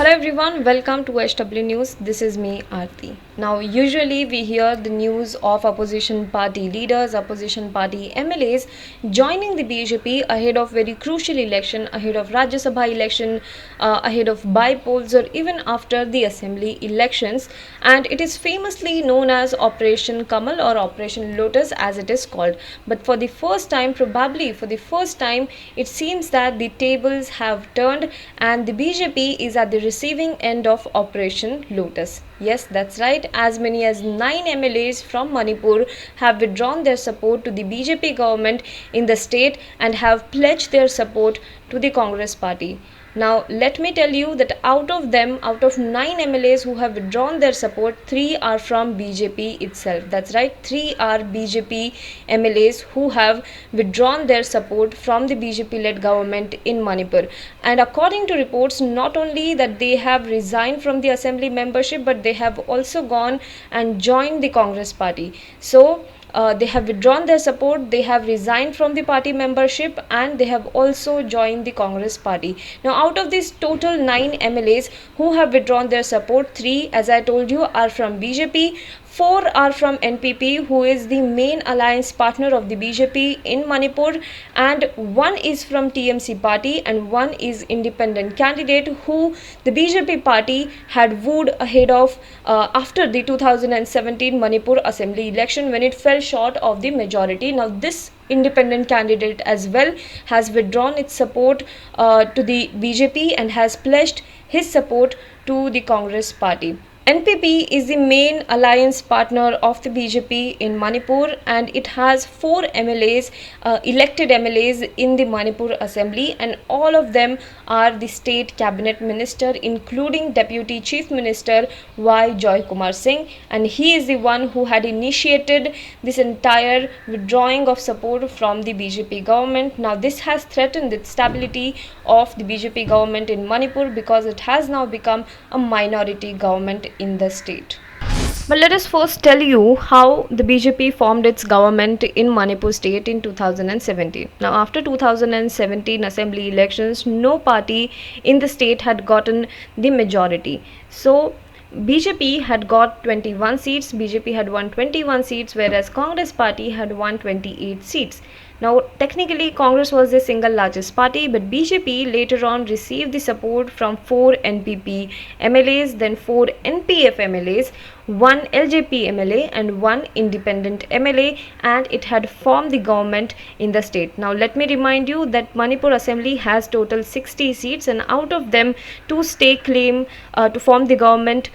Hello everyone, welcome to HW News. This is me, Aarti. Now, usually we hear the news of opposition party leaders, opposition party MLAs joining the BJP ahead of very crucial election, ahead of Rajya Sabha election, ahead of by-polls or even after the assembly elections. And it is famously known as Operation Kamal or Operation Lotus as it is called. But for the first time, probably for the first time, it seems that the tables have turned and the BJP is at the receiving end of Operation Lotus. Yes, that's right. As many as 9 MLAs from Manipur have withdrawn their support to the BJP government in the state and have pledged their support to the Congress party. Now, let me tell you that out of 9 MLAs who have withdrawn their support, 3 are from BJP itself. That's right, 3 are BJP MLAs who have withdrawn their support from the BJP-led government in Manipur. And according to reports, not only that they have resigned from the assembly membership, but they have also gone and joined the Congress party. So, they have withdrawn their support, they have resigned from the party membership, and they have also joined the Congress party. Now, out of these total 9 MLAs who have withdrawn their support, 3, as I told you, are from BJP. 4 are from NPP, who is the main alliance partner of the BJP in Manipur, and 1 is from TMC party, and 1 is independent candidate who the BJP party had wooed ahead of after the 2017 Manipur assembly election when it fell short of the majority. Now, this independent candidate as well has withdrawn its support to the BJP and has pledged his support to the Congress party. NPP is the main alliance partner of the BJP in Manipur, and it has 4 MLAs, elected MLAs in the Manipur assembly, and all of them are the state cabinet minister, including Deputy Chief Minister Y. Joy Kumar Singh, and he is the one who had initiated this entire withdrawing of support from the BJP government. Now, this has threatened the stability of the BJP government in Manipur because it has now become a minority government in the state. But let us first tell you how the BJP formed its government in Manipur state in 2017. Now, after 2017 assembly elections, no party in the state had gotten the majority. So, BJP had got 21 seats, BJP had won 21 seats, whereas Congress party had won 28 seats. Now, technically, Congress was the single largest party, but BJP later on received the support from 4 NPP MLAs, then 4 NPF MLAs, 1 LJP MLA, and 1 independent MLA, and it had formed the government in the state. Now, let me remind you that Manipur Assembly has total 60 seats, and out of them, to stake claim to form the government,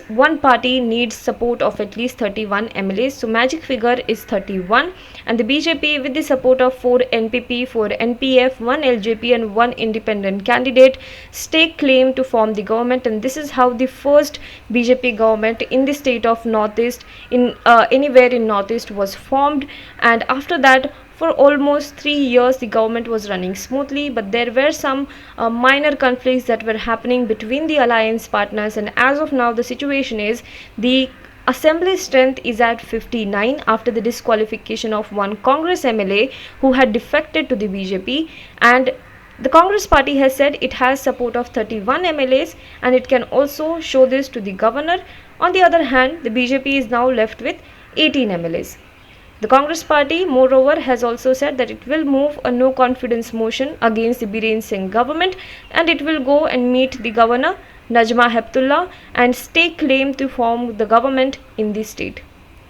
one party needs support of at least 31 MLAs. So, magic figure is 31, and the BJP, with the support of 4 NPP, 4 NPF, 1 LJP, and 1 independent candidate, stake claim to form the government, and this is how the first BJP government in the state of Northeast, anywhere in Northeast, was formed. And after that, for almost 3 years, the government was running smoothly, but there were some minor conflicts that were happening between the alliance partners, and as of now, the situation is the assembly strength is at 59 after the disqualification of 1 Congress MLA who had defected to the BJP, and the Congress party has said it has support of 31 MLAs and it can also show this to the governor. On the other hand, the BJP is now left with 18 MLAs. The Congress party, moreover, has also said that it will move a no confidence motion against the Biren Singh government, and it will go and meet the governor, Najma Heptullah, and stake claim to form the government in the state.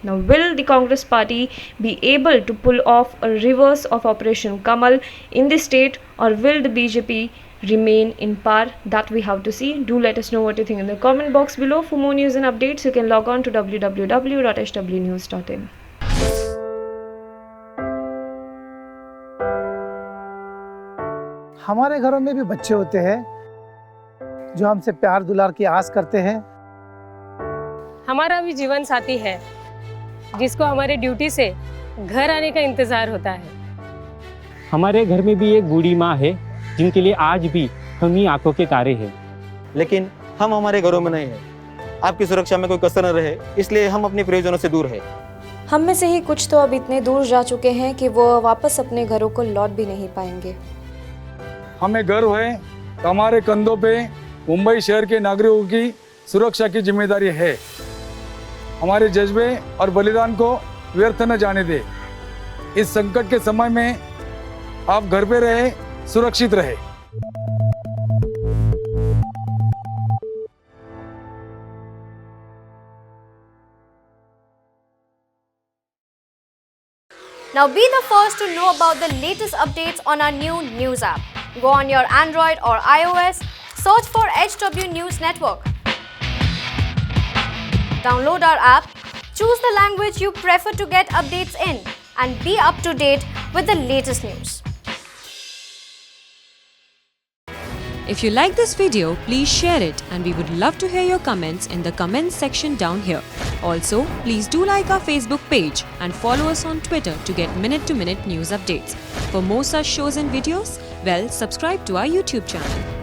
Now, will the Congress party be able to pull off a reverse of Operation Kamal in the state, or will the BJP remain in power? That we have to see. Do let us know what you think in the comment box below. For more news and updates, you can log on to www.hwnews.in. हमारे घरों में भी बच्चे होते हैं जो हमसे प्यार दुलार की आस करते हैं। हमारा भी जीवन साथी है जिसको हमारे ड्यूटी से घर आने का इंतजार होता है। हमारे घर में भी एक बूढ़ी माँ है जिनके लिए आज भी हम ही आंखों के तारे हैं। लेकिन हम हमारे घरों में नहीं हैं। आपकी सुरक्षा में कोई कसर न रहे, इसलिए हम अपने प्रियजनों से दूर हैं। हम में से ही कुछ तो अब इतने दूर जा चुके हैं कि वो वापस अपने घरों को लौट भी नहीं पाएंगे। हमें गर्व है हमारे कंधों पे मुंबई शहर के नागरिकों की सुरक्षा की जिम्मेदारी है। हमारे जज्बे और बलिदान को व्यर्थ न जाने दे। इस संकट के समय में आप घर पे रहे, सुरक्षित रहे। Now be the first to know about the latest updates on our new news app. Go on your Android or iOS, search for HW News Network. Download our app, choose the language you prefer to get updates in, and be up to date with the latest news. If you like this video, please share it, and we would love to hear your comments in the comments section down here. Also, please do like our Facebook page and follow us on Twitter to get minute-to-minute news updates. For more such shows and videos, well, subscribe to our YouTube channel.